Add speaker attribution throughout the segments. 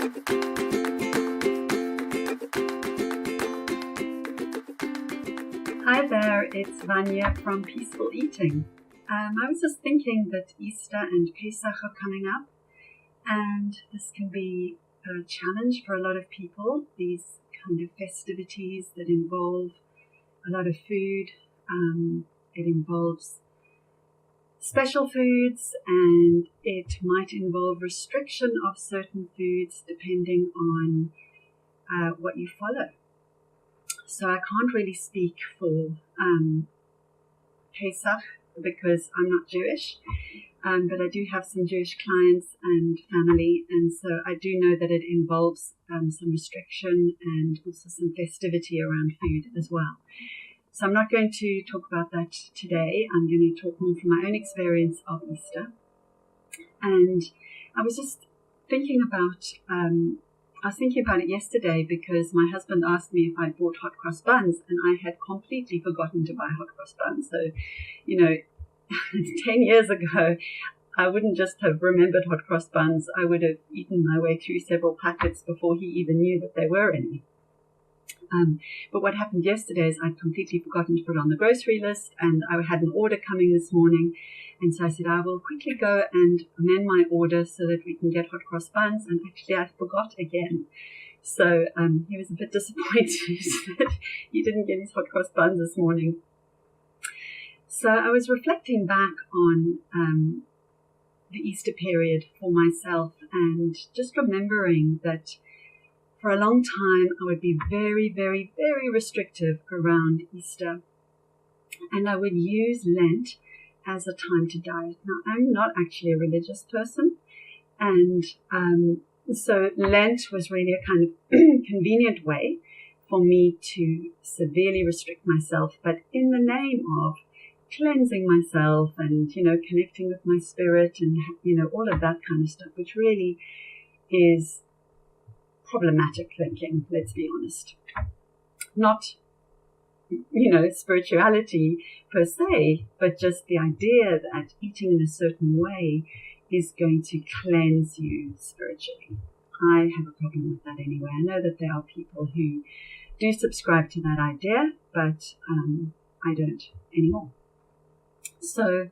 Speaker 1: Hi there, it's Vania from Peaceful Eating. I was just thinking that Easter and Pesach are coming up, and this can be a challenge for a lot of people, these kind of festivities that involve a lot of food. It involves special foods, and it might involve restriction of certain foods depending on what you follow. So I can't really speak for Pesach because I'm not Jewish, but I do have some Jewish clients and family, and so I do know that it involves some restriction and also some festivity around food as well. So I'm not going to talk about that today. I'm going to talk more from my own experience of Easter. And I was just thinking about it yesterday because my husband asked me if I'd bought hot cross buns, and I had completely forgotten to buy hot cross buns. So, 10 years ago, I wouldn't just have remembered hot cross buns. I would have eaten my way through several packets before he even knew that there were any. But what happened yesterday is I'd completely forgotten to put on the grocery list, and I had an order coming this morning. And so I said, I will quickly go and amend my order so that we can get hot cross buns. And actually, I forgot again. So he was a bit disappointed that he didn't get his hot cross buns this morning. So I was reflecting back on the Easter period for myself and just remembering that for a long time I would be very, very, very restrictive around Easter. And I would use Lent as a time to diet. Now, I'm not actually a religious person, and so Lent was really a kind of convenient way for me to severely restrict myself, but in the name of cleansing myself and, connecting with my spirit and, all of that kind of stuff, which really is problematic thinking, let's be honest. Not spirituality per se, but just the idea that eating in a certain way is going to cleanse you spiritually. I have a problem with that anyway. I know that there are people who do subscribe to that idea, but I don't anymore. So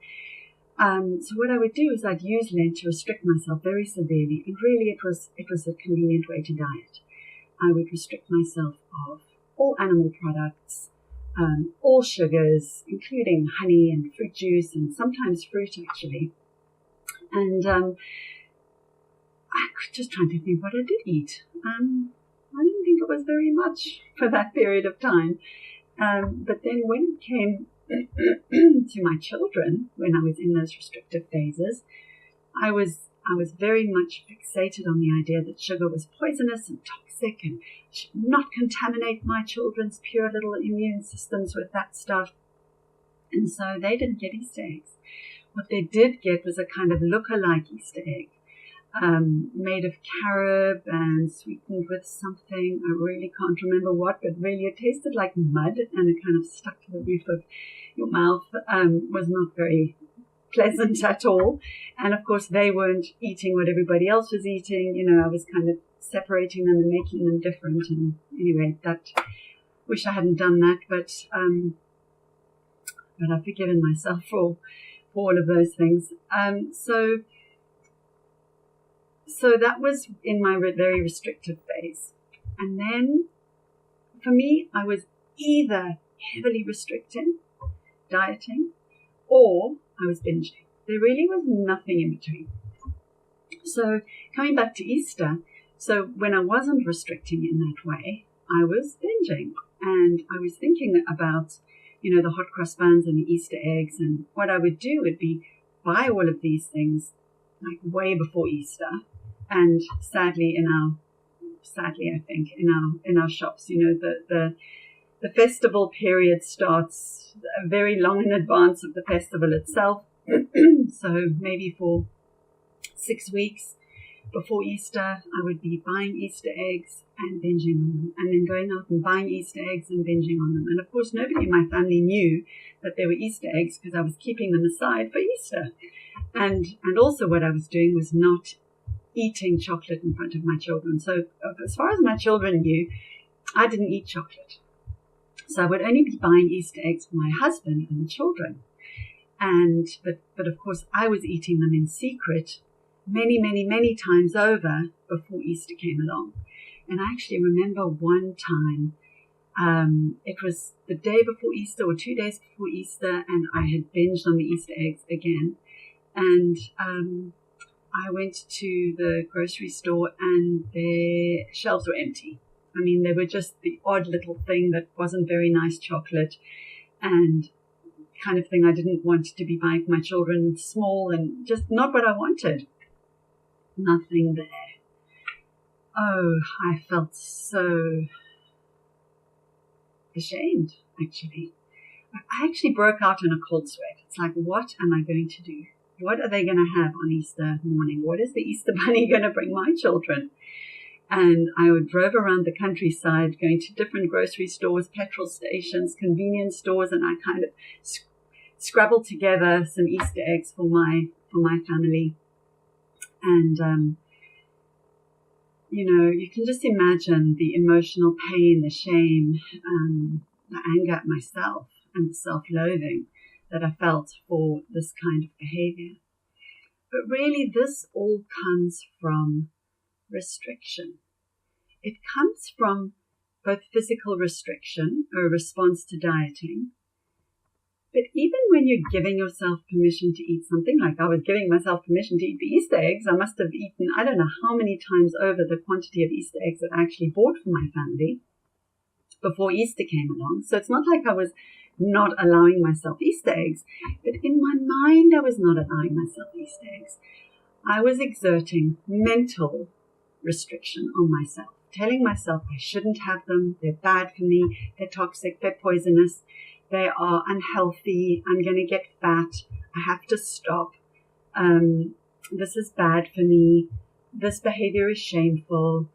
Speaker 1: what I would do is I'd use Lent to restrict myself very severely, and really it was a convenient way to diet. I would restrict myself of all animal products, all sugars, including honey and fruit juice, and sometimes fruit actually. And I was just trying to think what I did eat. I didn't think it was very much for that period of time. But then when it came to my children, when I was in those restrictive phases, I was very much fixated on the idea that sugar was poisonous and toxic and should not contaminate my children's pure little immune systems with that stuff. And so they didn't get Easter eggs. What they did get was a kind of look-alike Easter egg, made of carob and sweetened with something. I really can't remember what, but really it tasted like mud, and it kind of stuck to the roof of your mouth. Was not very pleasant at all. And of course they weren't eating what everybody else was eating. I was kind of separating them and making them different. And anyway, wish I hadn't done that, but I've forgiven myself for all of those things. So that was in my very restrictive phase. And then for me, I was either heavily restricting, dieting, or I was binging. There really was nothing in between. So coming back to Easter, so when I wasn't restricting in that way, I was binging. And I was thinking about, the hot cross buns and the Easter eggs. And what I would do would be buy all of these things like way before Easter. And sadly, I think in our shops, the festival period starts very long in advance of the festival itself. So maybe for 6 weeks before Easter, I would be buying Easter eggs and binging on them, and then going out and buying Easter eggs and binging on them. And of course, nobody in my family knew that they were Easter eggs because I was keeping them aside for Easter. And also what I was doing was not eating chocolate in front of my children. So as far as my children knew, I didn't eat chocolate. So I would only be buying Easter eggs for my husband and the children. But of course, I was eating them in secret many, many, many times over before Easter came along. And I actually remember one time, it was the day before Easter or 2 days before Easter, and I had binged on the Easter eggs again. And I went to the grocery store and their shelves were empty. I mean, they were just the odd little thing that wasn't very nice chocolate and kind of thing I didn't want to be buying for my children, small and just not what I wanted. Nothing there. Oh, I felt so ashamed, actually. I actually broke out in a cold sweat. It's like, what am I going to do? What are they going to have on Easter morning? What is the Easter bunny going to bring my children? And I drove around the countryside, going to different grocery stores, petrol stations, convenience stores, and I kind of scrabbled together some Easter eggs for my family. And you can just imagine the emotional pain, the shame, the anger at myself, and the self-loathing that I felt for this kind of behavior. But really, this all comes from restriction. It comes from both physical restriction, a response to dieting, but even when you're giving yourself permission to eat something, like I was giving myself permission to eat the Easter eggs, I must have eaten, I don't know how many times over the quantity of Easter eggs that I actually bought for my family before Easter came along. So it's not like I was not allowing myself Easter eggs, but in my mind, I was not allowing myself Easter eggs. I was exerting mental restriction on myself, telling myself I shouldn't have them, they're bad for me, they're toxic, they're poisonous, they are unhealthy, I'm going to get fat, I have to stop, this is bad for me, this behavior is shameful.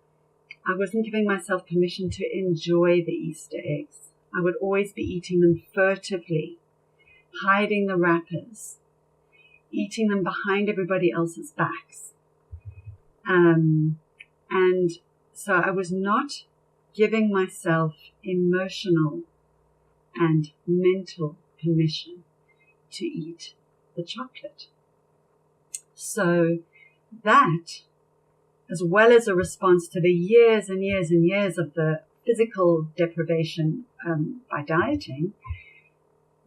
Speaker 1: I wasn't giving myself permission to enjoy the Easter eggs. I would always be eating them furtively, hiding the wrappers, eating them behind everybody else's backs. And so I was not giving myself emotional and mental permission to eat the chocolate. So that, as well as a response to the years and years and years of the physical deprivation by dieting,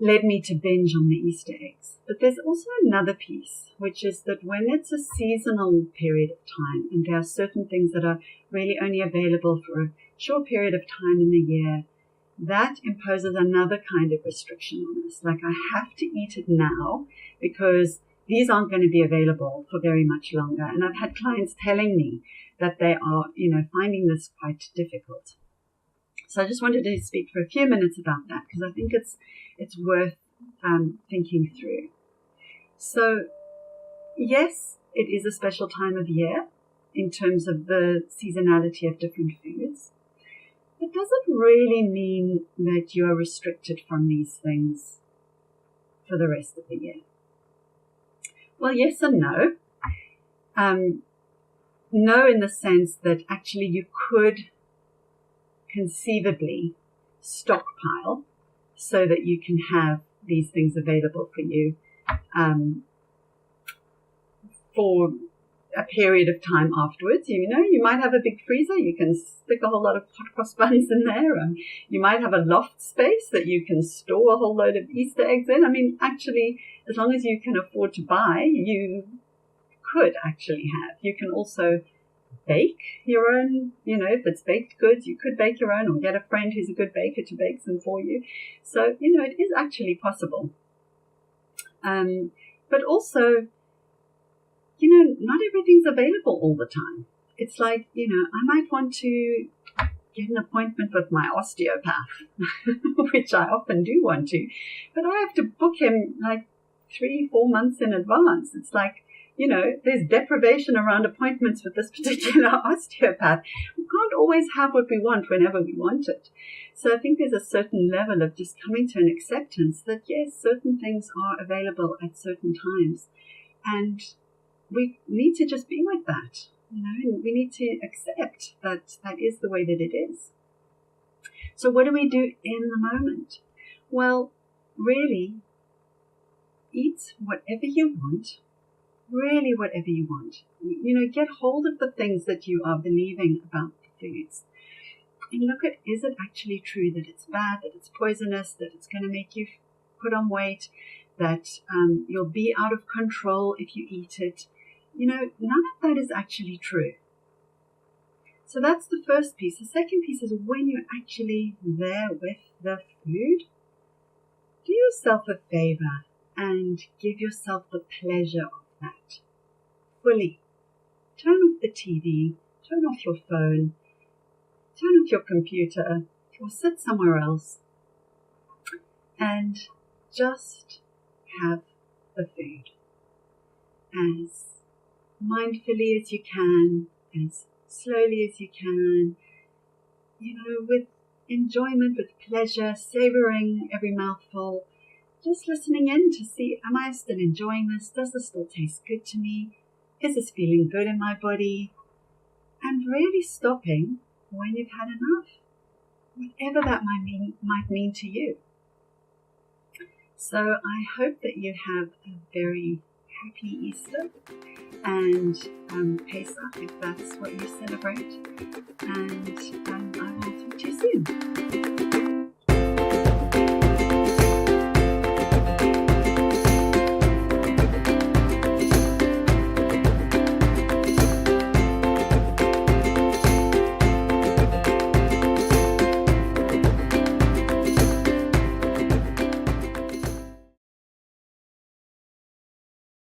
Speaker 1: led me to binge on the Easter eggs. But there's also another piece, which is that when it's a seasonal period of time, and there are certain things that are really only available for a short period of time in the year, that imposes another kind of restriction on us. Like, I have to eat it now because these aren't going to be available for very much longer. And I've had clients telling me that they are, finding this quite difficult. So I just wanted to speak for a few minutes about that because I think it's worth thinking through. So, yes, it is a special time of year in terms of the seasonality of different foods. But does it really mean that you are restricted from these things for the rest of the year? Well, yes and no. No, in the sense that actually you could conceivably stockpile so that you can have these things available for you for a period of time afterwards. You might have a big freezer. You can stick a whole lot of hot cross buns in there. You might have a loft space that you can store a whole load of Easter eggs in. I mean, actually, as long as you can afford to buy, you could actually have. You can also bake your own, if it's baked goods, you could bake your own or get a friend who's a good baker to bake some for you. So, it is actually possible. But also, not everything's available all the time. It's like, I might want to get an appointment with my osteopath, which I often do want to, but I have to book him like 3-4 months in advance. It's like, there's deprivation around appointments with this particular osteopath. We can't always have what we want whenever we want it. So I think there's a certain level of just coming to an acceptance that, yes, certain things are available at certain times. And we need to just be with that. And we need to accept that that is the way that it is. So what do we do in the moment? Well, really, eat whatever you want, really whatever you want. Get hold of the things that you are believing about the foods. And look at, is it actually true that it's bad, that it's poisonous, that it's going to make you put on weight, that you'll be out of control if you eat it? None of that is actually true. So that's the first piece. The second piece is when you're actually there with the food, do yourself a favor and give yourself the pleasure of that fully. Turn off the TV, turn off your phone, turn off your computer, or sit somewhere else and just have the food as mindfully as you can, as slowly as you can, with enjoyment, with pleasure, savoring every mouthful, just listening in to see, am I still enjoying this? Does this still taste good to me? Is this feeling good in my body? And really stopping when you've had enough, whatever that might mean to you. So I hope that you have a very happy Easter and Pesach, if that's what you celebrate. And I will talk to you soon.